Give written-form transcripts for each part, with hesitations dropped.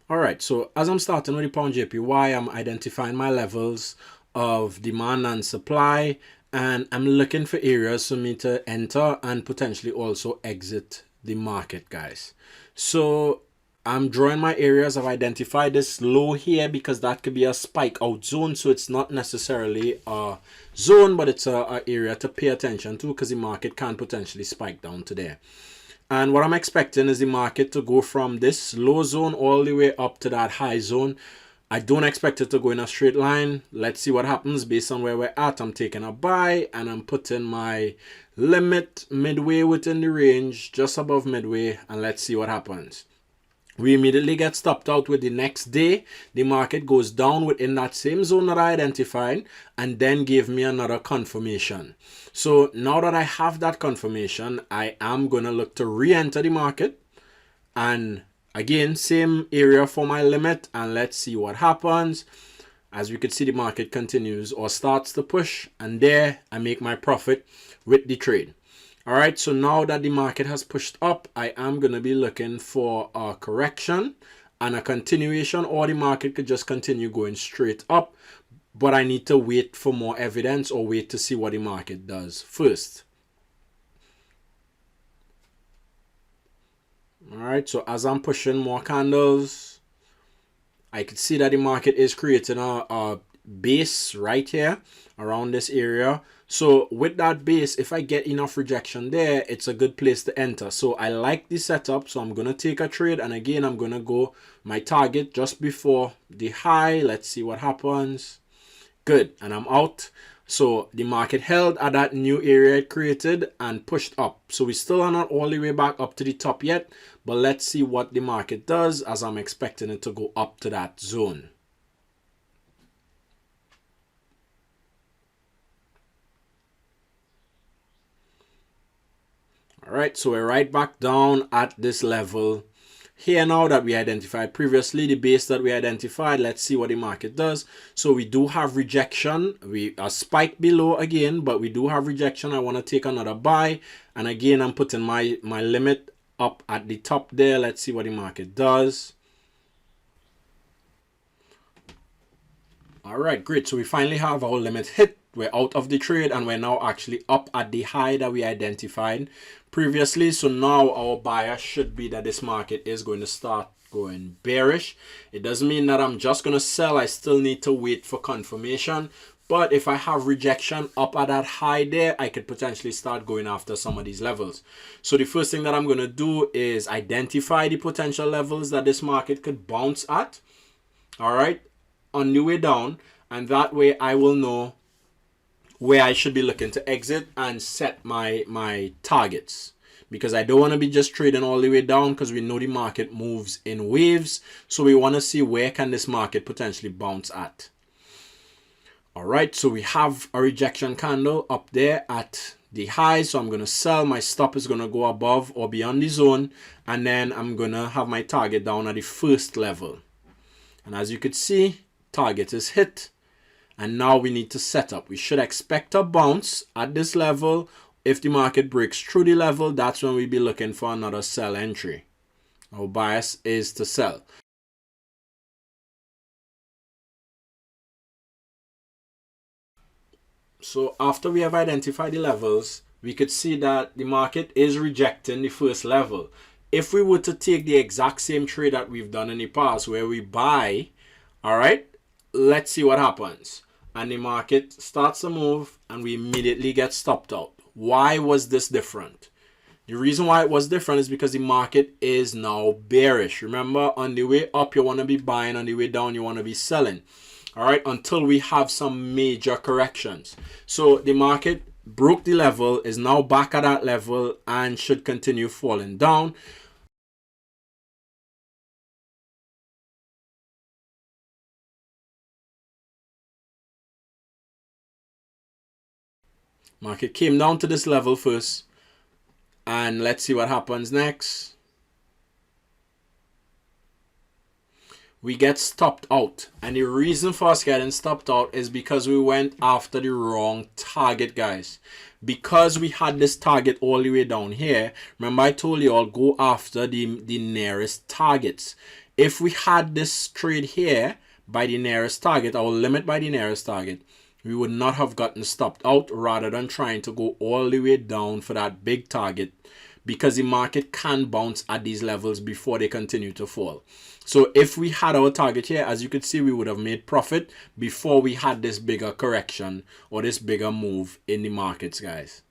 All right, so as I'm starting with the pound JPY, I'm identifying my levels of demand and supply, and I'm looking for areas for me to enter and potentially also exit the market, guys. So I'm drawing my areas. I've identified this low here because that could be a spike out zone. So it's not necessarily a zone, but it's a area to pay attention to because the market can potentially spike down to there. And what I'm expecting is the market to go from this low zone all the way up to that high zone. I don't expect it to go in a straight line. Let's see what happens based on where we're at. I'm taking a buy and I'm putting my limit midway within the range, just above midway, and let's see what happens. We immediately get stopped out with the next day. The market goes down within that same zone that I identified and then gave me another confirmation. So now that I have that confirmation, I am going to look to re-enter the market. And again, same area for my limit. And let's see what happens. As we could see, the market continues or starts to push. And there I make my profit with the trade. All right, so now that the market has pushed up, I am going to be looking for a correction and a continuation, or the market could just continue going straight up. But I need to wait for more evidence or wait to see what the market does first. All right, so as I'm pushing more candles, I could see that the market is creating a base right here around this area. So with that base, if I get enough rejection there, it's a good place to enter. So I like the setup, so I'm going to take a trade, and again I'm going to go my target just before the high. Let's see what happens. Good, and I'm out. So the market held at that new area it created and pushed up. So we still are not all the way back up to the top yet, but let's see what the market does, as I'm expecting it to go up to that zone. All right, so we're right back down at this level here now that we identified previously, the base that we identified. Let's see what the market does. So we do have rejection. We are spiked below again, but we do have rejection. I want to take another buy, and again I'm putting my limit up at the top there. Let's see what the market does. All right, great. So we finally have our limit hit. We're out of the trade and we're now actually up at the high that we identified previously. So now our bias should be that this market is going to start going bearish. It doesn't mean that I'm just going to sell. I still need to wait for confirmation. But if I have rejection up at that high there, I could potentially start going after some of these levels. So the first thing that I'm going to do is identify the potential levels that this market could bounce at. All right, on the way down. And that way I will know where I should be looking to exit and set my targets, because I don't want to be just trading all the way down, because we know the market moves in waves. So we want to see where can this market potentially bounce at. All right, so we have a rejection candle up there at the high. So I'm going to sell. My stop is going to go above or beyond the zone, and then I'm going to have my target down at the first level. And as you could see, target is hit. And now we need to set up. We should expect a bounce at this level. If the market breaks through the level, that's when we'll be looking for another sell entry. Our bias is to sell. So after we have identified the levels, we could see that the market is rejecting the first level. If we were to take the exact same trade that we've done in the past, where we buy, all right, let's see what happens. And the market starts to move and we immediately get stopped out. Why was this different? The reason why it was different is because the market is now bearish. Remember, on the way up you want to be buying, on the way down you want to be selling. All right, until we have some major corrections. So the market broke the level, is now back at that level, and should continue falling down. Market came down to this level first, and let's see what happens next. We get stopped out, and the reason for us getting stopped out is because we went after the wrong target, guys. Because we had this target all the way down here, remember I told you all, go after the nearest targets. if we had this trade here by the nearest target, our limit by the nearest target, we would not have gotten stopped out rather than trying to go all the way down for that big target, because the market can bounce at these levels before they continue to fall. So if we had our target here, as you could see, we would have made profit before we had this bigger correction or this bigger move in the markets, guys.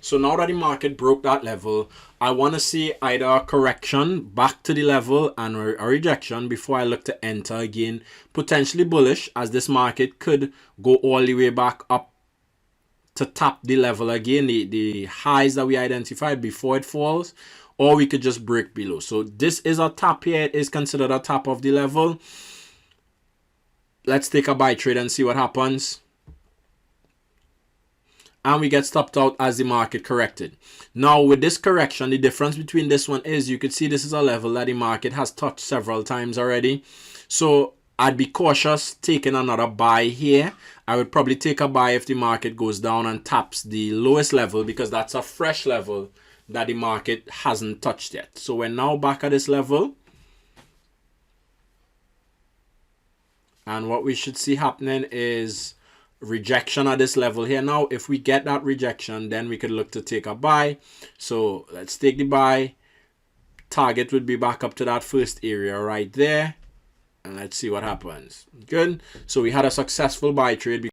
So now that the market broke that level, I want to see either a correction back to the level and a rejection before I look to enter again, potentially bullish, as this market could go all the way back up to tap the level again, the highs that we identified before it falls, or we could just break below. So this is a tap here. It is considered a tap of the level. Let's take a buy trade and see what happens. And we get stopped out as the market corrected. Now with this correction, the difference between this one is you could see this is a level that the market has touched several times already. So I'd be cautious taking another buy here. I would probably take a buy if the market goes down and taps the lowest level, because that's a fresh level that the market hasn't touched yet. So we're now back at this level. And what we should see happening is rejection at this level here. Now if we get that rejection, then we could look to take a buy. So let's take the buy. Target would be back up to that first area right there, and let's see what happens. Good. So we had a successful buy trade.